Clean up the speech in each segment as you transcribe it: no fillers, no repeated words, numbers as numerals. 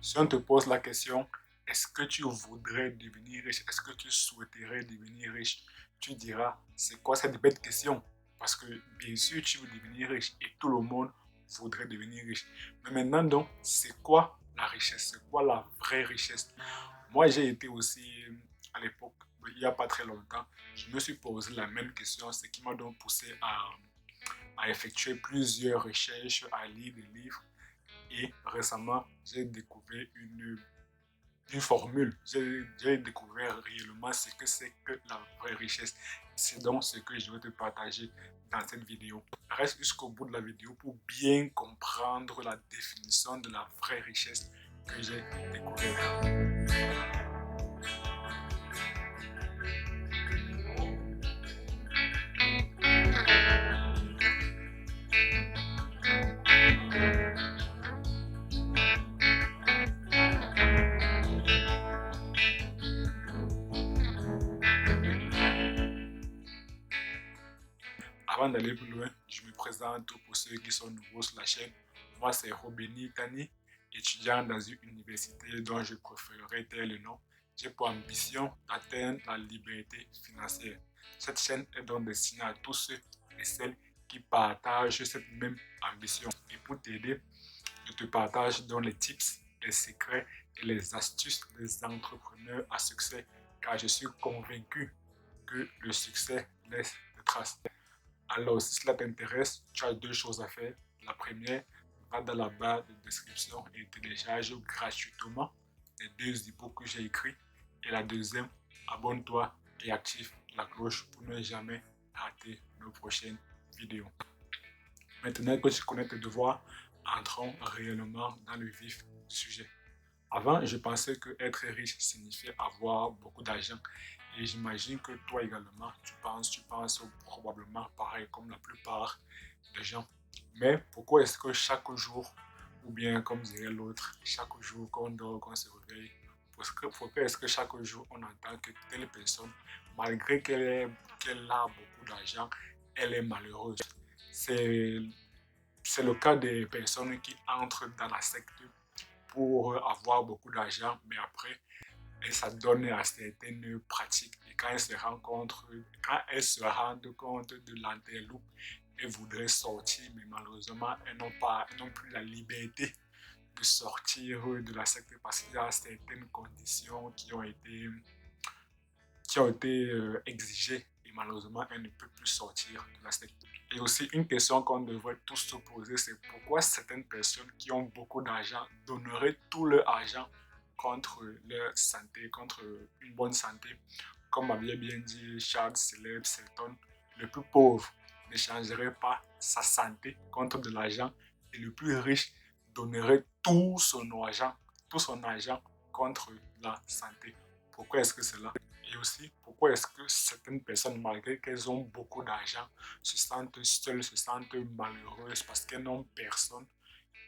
Si on te pose la question, est-ce que tu voudrais devenir riche? Est-ce que tu souhaiterais devenir riche? Tu diras, c'est quoi cette bête question? Parce que bien sûr, tu veux devenir riche et tout le monde voudrait devenir riche. Mais maintenant, donc, c'est quoi la richesse? C'est quoi la vraie richesse? Moi, j'ai été aussi, à l'époque, il n'y a pas très longtemps, je me suis posé la même question, ce qui m'a donc poussé à effectuer plusieurs recherches, à lire des livres. Et récemment, j'ai découvert une formule. J'ai découvert réellement ce que c'est que la vraie richesse. C'est donc ce que je vais te partager dans cette vidéo. Reste jusqu'au bout de la vidéo pour bien comprendre la définition de la vraie richesse que j'ai découverte. Avant d'aller plus loin, je me présente pour ceux qui sont nouveaux sur la chaîne. Moi, c'est Robeni Tani, étudiant dans une université dont je préférerais taire le nom. J'ai pour ambition d'atteindre la liberté financière. Cette chaîne est donc destinée à tous ceux et celles qui partagent cette même ambition. Et pour t'aider, je te partage donc les tips, les secrets et les astuces des entrepreneurs à succès, car je suis convaincu que le succès laisse des traces. Alors, si cela t'intéresse, tu as deux choses à faire. La première, va dans la barre de description et télécharge gratuitement les deux e-books que j'ai écrits. Et la deuxième, abonne-toi et active la cloche pour ne jamais rater nos prochaines vidéos. Maintenant que tu connais tes devoirs, entrons réellement dans le vif du sujet. Avant, je pensais que être riche signifiait avoir beaucoup d'argent. Et j'imagine que toi également, tu penses probablement pareil comme la plupart des gens. Mais pourquoi est-ce que chaque jour, ou bien comme dirait l'autre, chaque jour qu'on dort, qu'on se réveille, pourquoi est-ce que chaque jour on entend que telle personne, malgré qu'elle a beaucoup d'argent, elle est malheureuse? C'est, c'est le cas des personnes qui entrent dans la secte pour avoir beaucoup d'argent, mais après, elles s'adonnent à certaines pratiques. Et quand elles se rendent compte de l'enterloupe, elles voudraient sortir, mais malheureusement, elles n'ont plus la liberté de sortir de la secte parce qu'il y a certaines conditions qui ont été exigées et malheureusement, elles ne peuvent plus sortir de la secte. Et aussi, une question qu'on devrait tous se poser, c'est pourquoi certaines personnes qui ont beaucoup d'argent donneraient tout leur argent contre leur santé, contre une bonne santé. Comme avait bien dit Charles Célèbre Selton, le plus pauvre n'échangerait pas sa santé contre de l'argent et le plus riche donnerait tout son argent contre la santé. Pourquoi est-ce que c'est là? Et aussi, pourquoi est-ce que certaines personnes, malgré qu'elles ont beaucoup d'argent, se sentent seules, se sentent malheureuses parce qu'elles n'ont personne,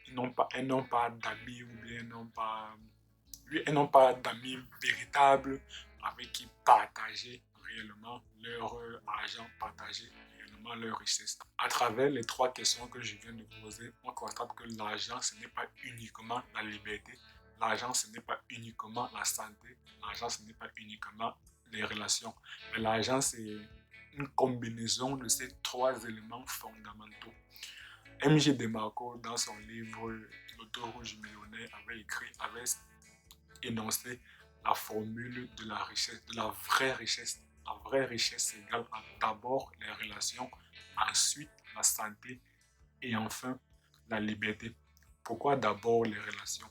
elles n'ont pas d'amis ou bien elles n'ont pas d'amis véritables avec qui partager réellement leur argent, partager réellement leur richesse. À travers les trois questions que je viens de poser, on constate que l'argent, ce n'est pas uniquement la liberté, l'argent, ce n'est pas uniquement la santé, l'argent, ce n'est pas uniquement les relations. Mais l'argent, c'est une combinaison de ces trois éléments fondamentaux. M.J. DeMarco, dans son livre L'auteur rouge millionnaire, avait énoncé la formule de la richesse, de la vraie richesse. La vraie richesse c'est égal à d'abord les relations, ensuite la santé et enfin la liberté. Pourquoi d'abord les relations?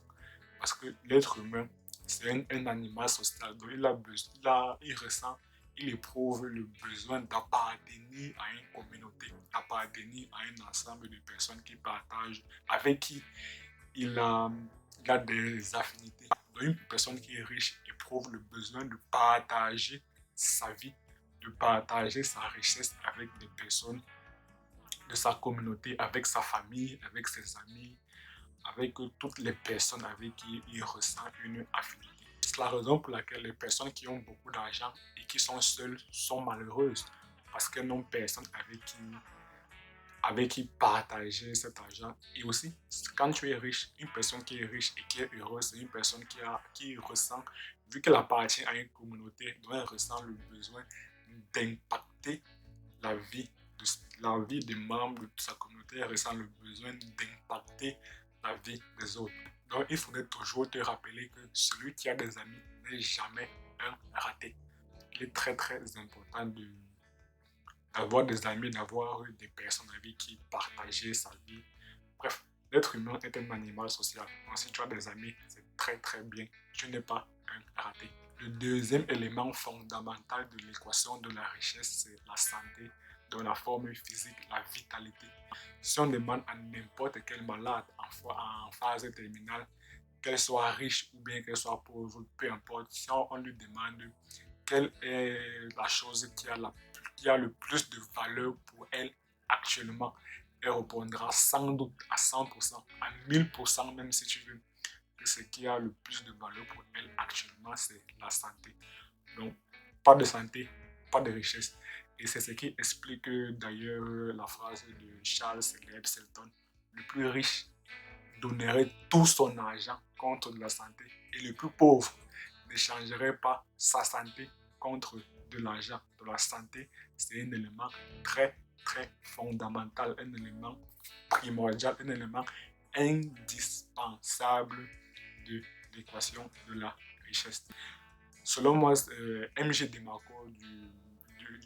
Parce que l'être humain, c'est un animal social. Donc il ressent, il éprouve le besoin d'appartenir à une communauté, d'appartenir à un ensemble de personnes qui partagent, avec qui il a, il a des affinités. Donc une personne qui est riche éprouve le besoin de partager sa vie, de partager sa richesse avec des personnes de sa communauté, avec sa famille, avec ses amis, avec toutes les personnes avec qui il ressent une affinité. C'est la raison pour laquelle les personnes qui ont beaucoup d'argent et qui sont seules sont malheureuses parce qu'elles n'ont personne avec qui avec qui partager cet argent. Et aussi, quand tu es riche, une personne qui est riche et qui est heureuse, c'est une personne qui ressent, vu qu'elle appartient à une communauté, dont elle ressent le besoin d'impacter la vie, la vie des membres de sa communauté, elle ressent le besoin d'impacter la vie des autres. Donc, il faudrait toujours te rappeler que celui qui a des amis n'est jamais un raté. Il est très très important d'avoir des amis, d'avoir des personnes avec qui partager sa vie. Bref, l'être humain est un animal social. Donc, si tu as des amis, c'est très très bien. Tu n'es pas un raté. Le deuxième élément fondamental de l'équation de la richesse, c'est la santé, dans la forme physique, la vitalité. Si on demande à n'importe quel malade en phase terminale, qu'elle soit riche ou bien qu'elle soit pauvre, peu importe, si on lui demande quelle est la chose qui a le plus de valeur pour elle actuellement, elle répondra sans doute à 100%, à 1000% même si tu veux, que ce qui a le plus de valeur pour elle actuellement, c'est la santé. Donc, pas de santé, pas de richesse. Et c'est ce qui explique d'ailleurs la phrase de Charles Caleb Selton, le plus riche donnerait tout son argent contre de la santé et le plus pauvre n'échangerait pas sa santé contre de l'argent. De la santé, c'est un élément très, très fondamental, un élément primordial, un élément indispensable de l'équation de la richesse. Selon moi, M.G. DeMarco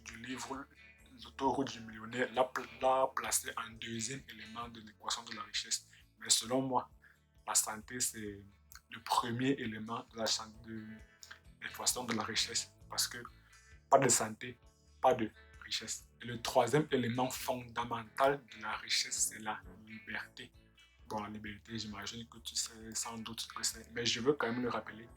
du livre L'autoroute du millionnaire l'a placé en deuxième élément de l'équation de la richesse. Mais selon moi, la santé, c'est le premier élément de l'équation de la richesse. Parce que pas de santé, pas de richesse. Et le troisième élément fondamental de la richesse, c'est la liberté. Bon, la liberté, j'imagine que tu sais sans doute ce que c'est. Mais je veux quand même le rappeler.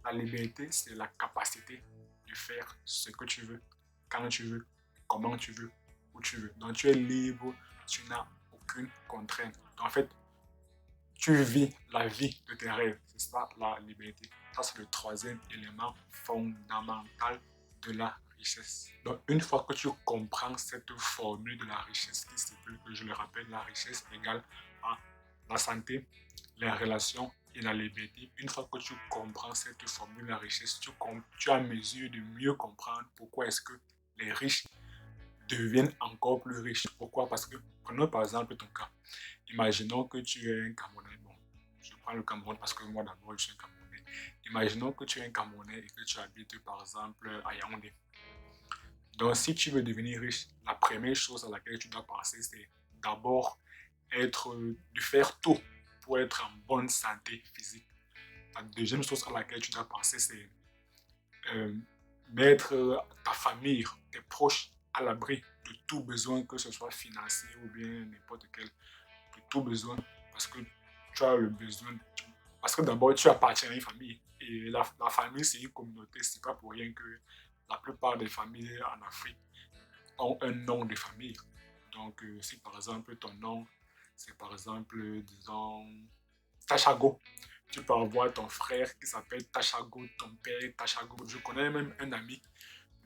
La liberté, c'est la capacité de faire ce que tu veux, quand tu veux, comment tu veux, où tu veux. Donc tu es libre, tu n'as aucune contrainte. Donc, en fait, tu vis la vie de tes rêves. C'est ça la liberté. Ça, c'est le troisième élément fondamental de la richesse. Donc, une fois que tu comprends cette formule de la richesse qui s'appelle, que je le rappelle, la richesse égale à la santé, les relations et la liberté. Une fois que tu comprends cette formule de la richesse, tu as mesure de mieux comprendre pourquoi est-ce que les riches deviennent encore plus riches. Pourquoi? Parce que, prenons par exemple ton cas. Imaginons que tu es un Camerounais. Bon, je prends le Cameroun parce que moi d'abord je suis un Camerounais. Imaginons que tu es un Camerounais et que tu habites par exemple à Yaoundé. Donc si tu veux devenir riche, la première chose à laquelle tu dois penser, c'est d'abord de faire tout pour être en bonne santé physique. La deuxième chose à laquelle tu dois penser, c'est euh, mettre ta famille, tes proches à l'abri de tout besoin, que ce soit financier ou bien n'importe quel, de tout besoin, parce que tu as le besoin, parce que d'abord tu appartiens à une famille, et la famille c'est une communauté, c'est pas pour rien que la plupart des familles en Afrique ont un nom de famille. Donc si par exemple ton nom, c'est par exemple, disons, Tachago, tu peux avoir ton frère qui s'appelle Tachago, ton père Tachago. Je connais même un ami,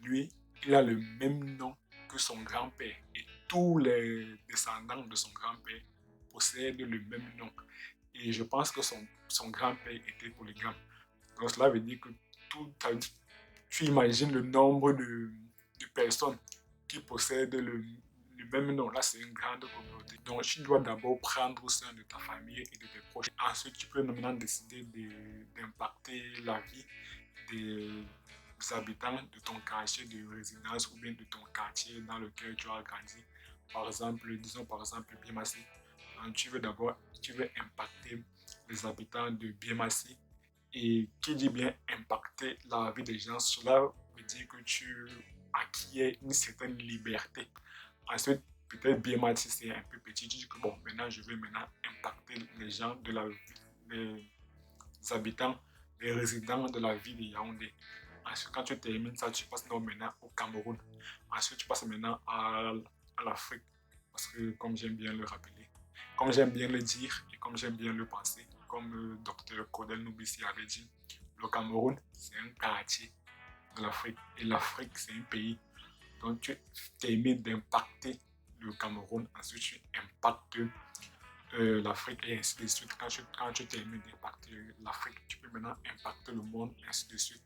lui, il a le même nom que son grand-père. Et tous les descendants de son grand-père possèdent le même nom. Et je pense que son grand-père était polygame. Donc cela veut dire que tu imagines le nombre de personnes qui possèdent le même nom. Là, c'est une grande communauté. Donc, tu dois d'abord prendre soin de ta famille et de tes proches. Ensuite, tu peux maintenant décider d'impacter la vie des habitants de ton quartier de résidence ou bien de ton quartier dans lequel tu as grandi. Par exemple, disons par exemple Biémassi. Tu veux impacter les habitants de Biémassi. Et qui dit bien impacter la vie des gens, cela veut dire que tu acquiers une certaine liberté. Ensuite, peut-être Biémassi c'est un peu petit, tu dis que bon, maintenant je veux maintenant impacter les gens les habitants, les résidents de la ville de Yaoundé. Ensuite, quand tu termines ça, tu passes donc maintenant au Cameroun. Ensuite, tu passes maintenant à l'Afrique. Parce que, comme j'aime bien le rappeler, comme j'aime bien le dire et comme j'aime bien le penser, comme le docteur Cordel Noubissi avait dit, le Cameroun, c'est un quartier de l'Afrique. Et l'Afrique, c'est un pays. Donc, tu termines d'impacter le Cameroun, ensuite tu impactes l'Afrique et ainsi de suite. Quand tu termines d'impacter l'Afrique, tu peux maintenant impacter le monde et ainsi de suite.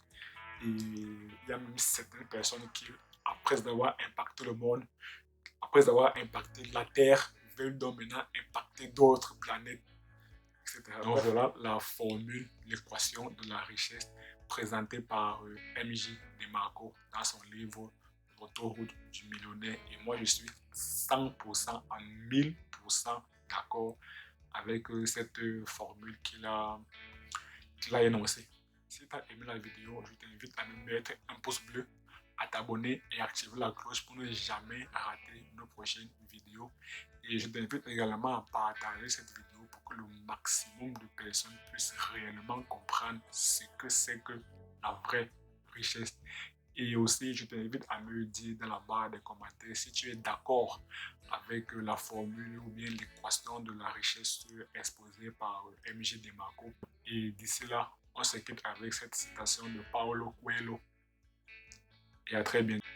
Et il y a même certaines personnes qui, après avoir impacté le monde, après avoir impacté la Terre, veulent donc maintenant impacter d'autres planètes, etc. Donc voilà la formule, l'équation de la richesse présentée par MJ DeMarco dans son livre L'autoroute du millionnaire. Et moi, je suis 100% à 1000% d'accord avec cette formule qu'il a énoncée. Si tu as aimé la vidéo, je t'invite à me mettre un pouce bleu, à t'abonner et activer la cloche pour ne jamais rater nos prochaines vidéos. Et je t'invite également à partager cette vidéo pour que le maximum de personnes puissent réellement comprendre ce que c'est que la vraie richesse. Et aussi, je t'invite à me dire dans la barre des commentaires si tu es d'accord avec la formule ou bien l'équation de la richesse exposée par MJ DeMarco. Et d'ici là, on se quitte avec cette citation de Paulo Coelho. Et à très bientôt.